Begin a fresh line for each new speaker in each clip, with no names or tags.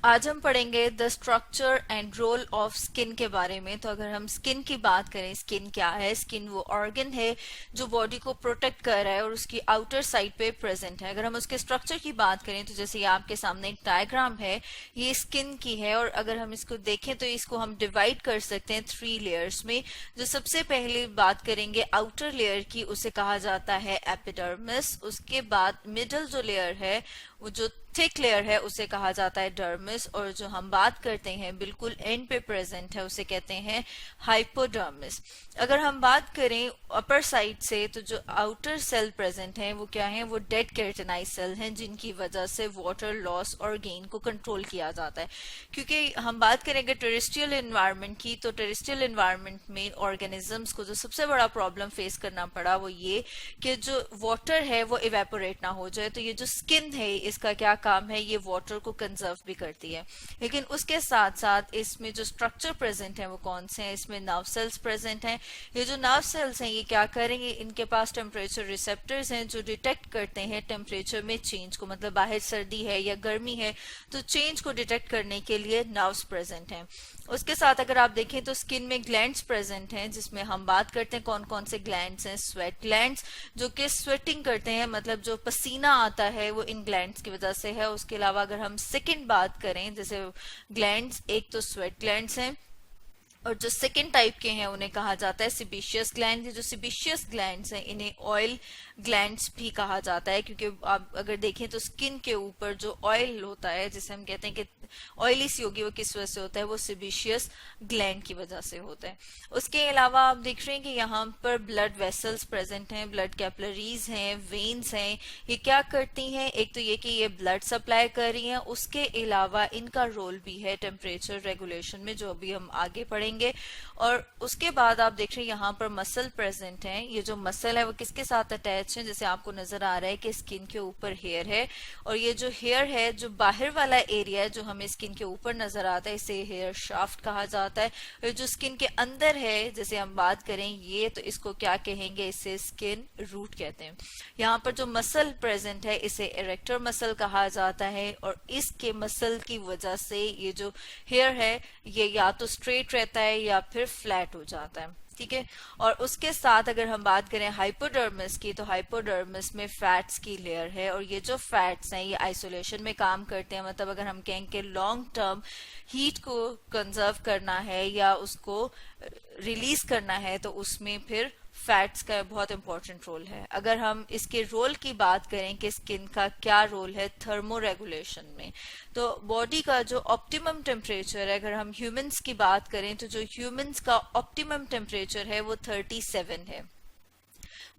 आज हम पढ़ेंगे the structure and role of skin के बारे में। तो अगर हम स्किन की बात करें, स्किन क्या है? स्किन वो ऑर्गन है जो बॉडी को प्रोटेक्ट कर रहा है और उसकी आउटर साइड पे प्रेजेंट है। अगर हम उसके स्ट्रक्चर की बात करें तो जैसे ये आपके सामने एक डायग्राम है, ये स्किन की है। और अगर हम इसको देखें तो इसको हम डिवाइड कर सकते हैं 3 लेयर्स में। जो सबसे पहले बात करेंगे आउटर लेयर की, उसे कहा जाता है एपिडर्मिस। उसके बाद मिडल जो लेयर है, वो जो थिक लेयर है, उसे कहा जाता है डर्मिस। और जो हम बात करते हैं बिल्कुल एंड पे प्रेजेंट है, उसे कहते हैं हाइपोडर्मिस। अगर हम बात करें अपर साइड से, तो जो आउटर सेल प्रेजेंट है वो क्या है? वो डेड केराटिनाइज सेल हैं, जिनकी वजह से वाटर लॉस और गेन को कंट्रोल किया जाता है। क्योंकि हम बात करेंगे टेरेस्ट्रियल एनवायरनमेंट की, तो टेरेस्ट्रियल एनवायरनमेंट में ऑर्गेनिजम्स को जो सबसे बड़ा प्रॉब्लम फेस करना पड़ा वो ये कि जो वाटर है वो इवेपोरेट ना हो जाए। तो ये जो स्किन है, इसका क्या काम है? ये वाटर को कंजर्व भी करती है। लेकिन उसके साथ साथ इसमें जो स्ट्रक्चर प्रेजेंट है वो कौन से हैं? इसमें नर्व सेल्स प्रेजेंट हैं। ये जो नर्व सेल्स हैं ये क्या करेंगे? इनके पास टेम्परेचर रिसेप्टर्स हैं जो डिटेक्ट करते हैं टेम्परेचर में चेंज को, मतलब बाहर सर्दी है या गर्मी है तो चेंज को डिटेक्ट करने के लिए नर्व्स प्रेजेंट हैं। उसके साथ अगर आप देखें तो स्किन में ग्लैंड्स प्रेजेंट हैं, जिसमें हम बात करते हैं कौन कौन से ग्लैंड्स हैं। स्वेट ग्लैंड्स, जो कि स्वेटिंग करते हैं, मतलब जो पसीना आता है वो इन ग्लैंड्स की वजह से है। उसके अलावा अगर हम सेकंड बात करें, जैसे ग्लैंड्स, एक तो स्वेट ग्लैंड्स हैं और जो सेकेंड टाइप के हैं उन्हें कहा जाता है सिबिशियस ग्लैंड। जो सिबिशियस ग्लैंड्स हैं इन्हें ऑयल ग्लैंड्स भी कहा जाता है, क्योंकि आप अगर देखें तो स्किन के ऊपर जो ऑयल होता है, जिसे हम कहते हैं कि ऑयली सी होगी, वो किस वजह से होता है? वो सिबिशियस ग्लैंड की वजह से होता है। उसके अलावा आप देख रहे हैं कि यहाँ पर ब्लड वेसल्स प्रेजेंट हैं, ब्लड कैपिलरीज हैं, वेन्स हैं। ये क्या करती हैं? एक तो ये कि ये ब्लड सप्लाई कर रही हैं, उसके अलावा इनका रोल भी है टेम्परेचर रेगुलेशन में, जो अभी हम आगे पढ़ेंगे। और उसके बाद आप देख रहे हैं यहाँ पर मसल प्रेजेंट हैं। ये जो मसल है वो किसके साथ अटैच है? जैसे आपको नजर आ रहा है कि स्किन के ऊपर हेयर है, और ये जो हेयर है, जो बाहर वाला एरिया है जो हमें स्किन के ऊपर नजर आता है, इसे हेयर शाफ्ट कहा जाता है। और जो स्किन के अंदर है, जैसे हम बात करें ये, तो इसको क्या कहेंगे? इसे स्किन रूट कहते हैं। यहाँ पर जो मसल प्रेजेंट है इसे इरेक्टर मसल कहा जाता है, और इसके मसल की वजह से ये जो हेयर है ये या तो स्ट्रेट रहता है या फिर फ्लैट हो जाता है। ठीक है। और उसके साथ अगर हम बात करें हाइपोडर्मिस की, तो हाइपोडर्मिस में फैट्स की लेयर है, और ये जो फैट्स हैं ये आइसोलेशन में काम करते हैं। मतलब अगर हम कहें कि लॉन्ग टर्म हीट को कंजर्व करना है या उसको रिलीज करना है, तो उसमें फिर फैट्स का बहुत इंपॉर्टेंट रोल है। अगर हम इसके रोल की बात करें कि स्किन का क्या रोल है थर्मो रेगुलेशन में, तो बॉडी का जो ऑप्टिमम टेम्परेचर है, अगर हम ह्यूमंस की बात करें तो जो ह्यूमंस का ऑप्टिमम टेम्परेचर है वो 37 है।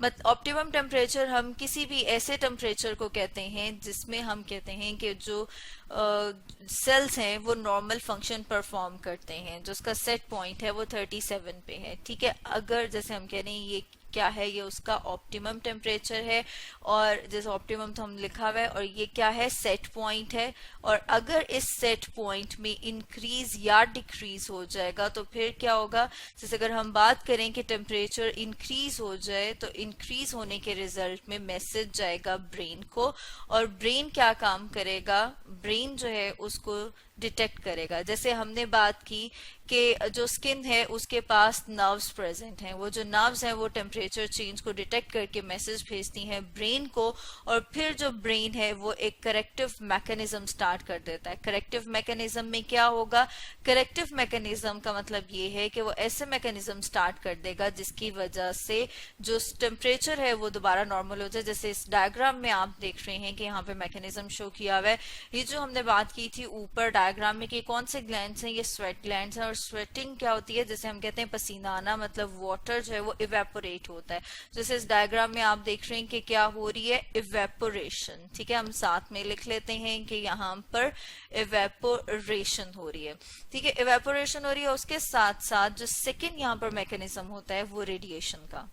बट ऑप्टिमम टेम्परेचर हम किसी भी ऐसे टेम्परेचर को कहते हैं जिसमें हम कहते हैं कि जो सेल्स हैं वो नॉर्मल फंक्शन परफॉर्म करते हैं, जो उसका सेट पॉइंट है वो 37 पे है। ठीक है। अगर जैसे हम कह रहे हैं ये क्या है? ये उसका ऑप्टिमम टेम्परेचर है, और जैसे ऑप्टिमम तो हम लिखा हुआ है, और ये क्या है? सेट पॉइंट है। और अगर इस सेट पॉइंट में इंक्रीज या डिक्रीज हो जाएगा तो फिर क्या होगा? जैसे अगर हम बात करें कि टेम्परेचर इंक्रीज हो जाए, तो इंक्रीज होने के रिजल्ट में मैसेज जाएगा ब्रेन को, और ब्रेन क्या काम करेगा? ब्रेन जो है उसको डिटेक्ट करेगा। जैसे हमने बात की कि जो स्किन है उसके पास नर्व्स प्रेजेंट हैं, वो जो नर्व्स हैं वो टेम्परेचर चेंज को डिटेक्ट करके मैसेज भेजती हैं ब्रेन को, और फिर जो ब्रेन है वो एक करेक्टिव मैकेनिज्म स्टार्ट कर देता है। करेक्टिव मैकेनिज्म में क्या होगा? करेक्टिव मैकेनिज्म का मतलब ये है कि वो ऐसे मैकेनिज्म स्टार्ट कर देगा जिसकी वजह से जो टेम्परेचर है वो दोबारा नॉर्मल हो जाए। जैसे इस डायग्राम में आप देख रहे हैं कि यहाँ पे मैकेनिज्म शो किया हुआ है। ये जो हमने बात की थी ऊपर डायग्राम में कि कौन से ग्लैंड्स हैं, ये स्वेट ग्लैंड्स हैं। और स्वेटिंग क्या होती है? जैसे हम कहते हैं पसीना आना, मतलब वाटर जो है वो इवेपोरेट होता है। जैसे इस डायग्राम में आप देख रहे हैं कि क्या हो रही है? इवेपोरेशन। ठीक है, हम साथ में लिख लेते हैं कि यहाँ पर इवेपोरेशन हो रही है। ठीक है, इवेपोरेशन हो रही है। उसके साथ साथ जो सेकेंड यहाँ पर मैकेनिज्म होता है वो रेडिएशन का।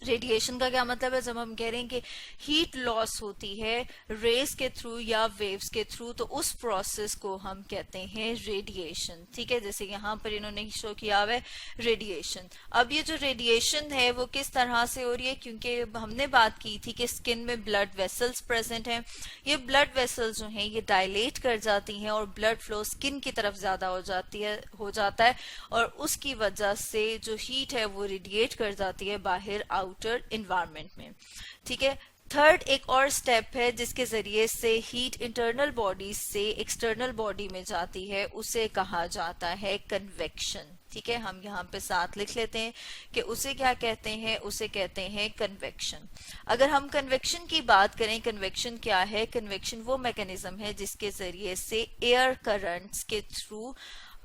रेडिएशन का क्या मतलब है? जब हम कह रहे हैं कि हीट लॉस होती है रेस के थ्रू या वेव्स के थ्रू, तो उस प्रोसेस को हम कहते हैं रेडिएशन। ठीक है, जैसे यहाँ पर इन्होंने शो किया हुआ है रेडिएशन। अब ये जो रेडिएशन है वो किस तरह से हो रही है, क्योंकि हमने बात की थी कि स्किन में ब्लड वेसल्स प्रेजेंट हैं। ये ब्लड वेसल्स जो हैं ये डायलेट कर जाती हैं और ब्लड फ्लो स्किन की तरफ ज्यादा हो जाता है, और उसकी वजह से जो हीट है वो रेडिएट कर जाती है बाहर आउटर इन्वायरमेंट में। ठीक है, थर्ड एक और स्टेप है जिसके जरिए से हीट इंटरनल बॉडी से एक्सटर्नल बॉडी में जाती है, उसे कहा जाता है कन्वेक्शन। ठीक है, हम यहाँ पे साथ लिख लेते हैं कि उसे क्या कहते हैं, उसे कहते हैं कन्वेक्शन। अगर हम कन्वेक्शन की बात करें, कन्वेक्शन क्या है? कन्वेक्शन वो मैकेनिज्म है जिसके जरिए से एयर करंट्स के थ्रू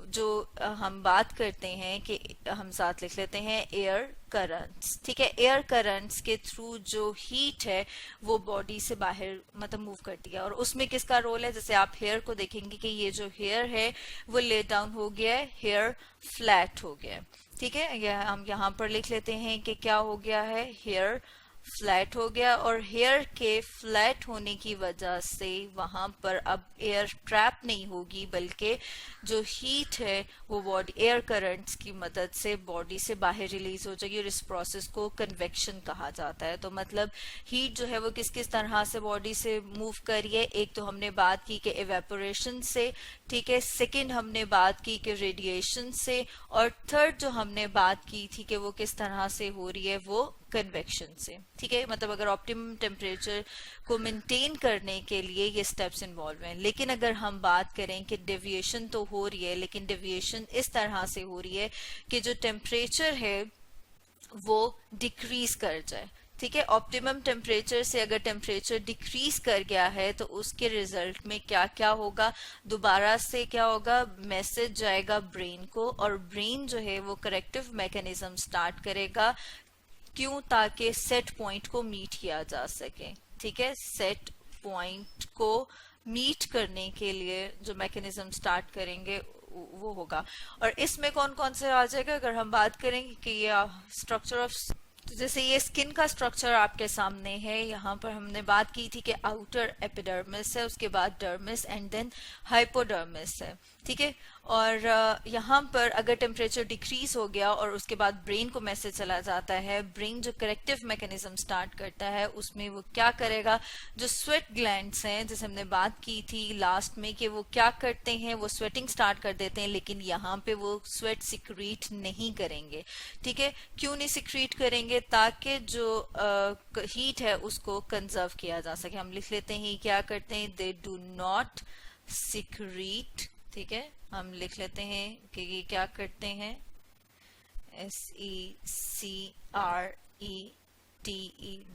जो हम बात करते हैं कि हम साथ लिख लेते हैं एयर करंट्स। ठीक है, एयर करंट्स के थ्रू जो हीट है वो बॉडी से बाहर मतलब मूव करती है, और उसमें किसका रोल है? जैसे आप हेयर को देखेंगे कि ये जो हेयर है वो ले डाउन हो गया है, हेयर फ्लैट हो गया है। ठीक है, यह हम यहाँ पर लिख लेते हैं कि क्या हो गया है, हेयर फ्लैट हो गया, और हेयर के फ्लैट होने की वजह से वहां पर अब एयर ट्रैप नहीं होगी, बल्कि जो हीट है वो बॉडी एयर करंट्स की मदद से बॉडी से बाहर रिलीज हो जाएगी, और इस प्रोसेस को कन्वेक्शन कहा जाता है। तो मतलब हीट जो है वो किस किस तरह से बॉडी से मूव कर रही है, एक तो हमने बात की कि एवेपोरेशन से, ठीक है, सेकंड हमने बात की कि रेडिएशन से, और थर्ड जो हमने बात की थी कि वो किस तरह से हो रही है, वो कन्वेक्शन से। ठीक है, मतलब अगर ऑप्टिमम टेम्परेचर को मेंटेन करने के लिए ये स्टेप्स इन्वॉल्व हैं। लेकिन अगर हम बात करें कि डेविएशन तो हो रही है, लेकिन डेविएशन इस तरह से हो रही है कि जो टेम्परेचर है वो डिक्रीज कर जाए। ठीक है, ऑप्टिमम टेम्परेचर से अगर टेम्परेचर डिक्रीज कर गया है तो उसके रिजल्ट में क्या क्या होगा, दोबारा से क्या होगा, मैसेज जाएगा ब्रेन को, और ब्रेन जो है वो करेक्टिव मैकेनिज्म स्टार्ट करेगा। क्यों? ताकि सेट पॉइंट को मीट किया जा सके। ठीक है, सेट पॉइंट को मीट करने के लिए जो मैकेनिज्म स्टार्ट करेंगे वो होगा। और इसमें कौन कौन से आ जाएगा? अगर हम बात करें कि ये स्ट्रक्चर ऑफ, जैसे ये स्किन का स्ट्रक्चर आपके सामने है, यहाँ पर हमने बात की थी कि आउटर एपिडर्मिस है, उसके बाद डर्मिस एंड देन हाइपोडर्मिस है। ठीक है, और यहाँ पर अगर टेम्परेचर डिक्रीज हो गया और उसके बाद ब्रेन को मैसेज चला जाता है, ब्रेन जो करेक्टिव मैकेनिज्म स्टार्ट करता है उसमें वो क्या करेगा, जो स्वेट ग्लैंड्स हैं जैसे हमने बात की थी लास्ट में कि वो क्या करते हैं, वो स्वेटिंग स्टार्ट कर देते हैं, लेकिन यहाँ पे वो स्वेट सिक्रीट नहीं करेंगे। ठीक है, क्यों नहीं सिक्रीट करेंगे? ताकि जो हीट है उसको कंजर्व किया जा सके। हम लिख लेते हैं क्या करते हैं, दे डू नॉट सिक्रीट। ठीक है, हम लिख लेते हैं कि ये क्या करते हैं, SECRETE,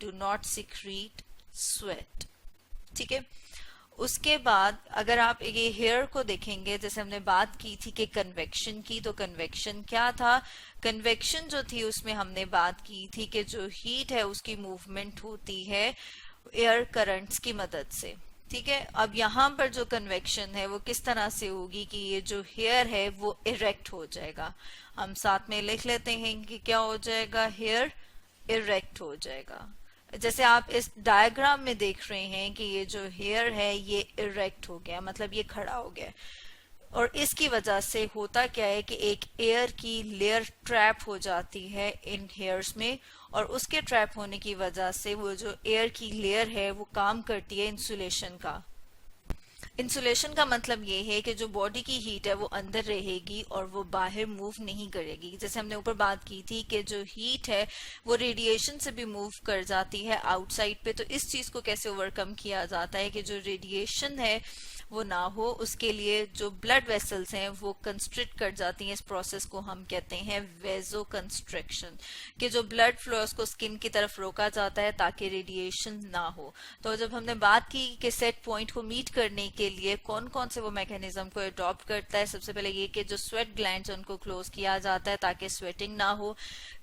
do not secrete sweat. ठीक है, उसके बाद अगर आप ये हेयर को देखेंगे, जैसे हमने बात की थी कि कन्वेक्शन की, तो कन्वेक्शन क्या था? कन्वेक्शन जो थी उसमें हमने बात की थी कि जो हीट है उसकी मूवमेंट होती है एयर करंट्स की मदद से। ठीक है, अब यहाँ पर जो कन्वेक्शन है वो किस तरह से होगी कि ये जो हेयर है वो इरेक्ट हो जाएगा। हम साथ में लिख लेते हैं कि क्या हो जाएगा, हेयर इरेक्ट हो जाएगा। जैसे आप इस डायग्राम में देख रहे हैं कि ये जो हेयर है ये इरेक्ट हो गया, मतलब ये खड़ा हो गया, और इसकी वजह से होता क्या है कि एक एयर की लेयर ट्रैप हो जाती है इन हेयर्स में, और उसके ट्रैप होने की वजह से वो जो एयर की लेयर है वो काम करती है इंसुलेशन का। इंसुलेशन का मतलब ये है कि जो बॉडी की हीट है वो अंदर रहेगी और वो बाहर मूव नहीं करेगी। जैसे हमने ऊपर बात की थी कि जो हीट है वो रेडिएशन से भी मूव कर जाती है आउटसाइड पे, तो इस चीज को कैसे ओवरकम किया जाता है कि जो रेडिएशन है वो ना हो, उसके लिए जो ब्लड वेसल्स हैं वो कंस्ट्रिक्ट कर जाती हैं। इस प्रोसेस को हम कहते हैं वेजो कंस्ट्रिक्शन, कि जो ब्लड फ्लो उसको स्किन की तरफ रोका जाता है ताकि रेडिएशन ना हो। तो जब हमने बात की कि सेट पॉइंट को मीट करने के लिए कौन कौन से वो मैकेनिज्म को अडॉप्ट करता है, सबसे पहले ये कि जो स्वेट ग्लैंड्स उनको क्लोज किया जाता है ताकि स्वेटिंग ना हो।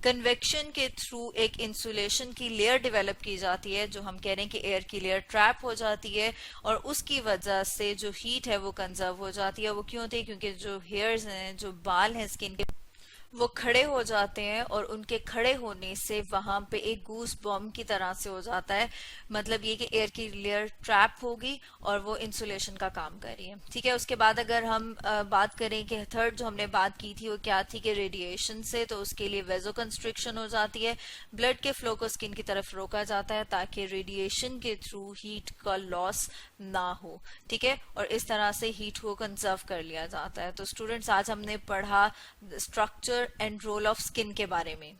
कन्वेक्शन के थ्रू एक इंसुलेशन की लेयर डेवलप की जाती है, जो हम कह रहे हैं कि एयर की लेयर ट्रैप हो जाती है, और उसकी वजह से जो हीट है वो कंजर्व हो जाती है। वो क्यों होती है? क्योंकि जो हेयर्स हैं, जो बाल हैं स्किन के, वो खड़े हो जाते हैं और उनके खड़े होने से वहां पे एक गूस बॉम्ब की तरह से हो जाता है। मतलब ये कि एयर की लेयर ट्रैप होगी और वो इंसुलेशन का काम कर रही है। ठीक है, उसके बाद अगर हम बात करें कि थर्ड जो हमने बात की थी वो क्या थी कि रेडिएशन से, तो उसके लिए वेजो कंस्ट्रिक्शन हो जाती है, ब्लड के फ्लो को स्किन की तरफ रोका जाता है ताकि रेडिएशन के थ्रू हीट का लॉस ना हो। ठीक है, और इस तरह से हीट को कंजर्व कर लिया जाता है। तो स्टूडेंट्स, आज हमने पढ़ा structure and role of skin के बारे में।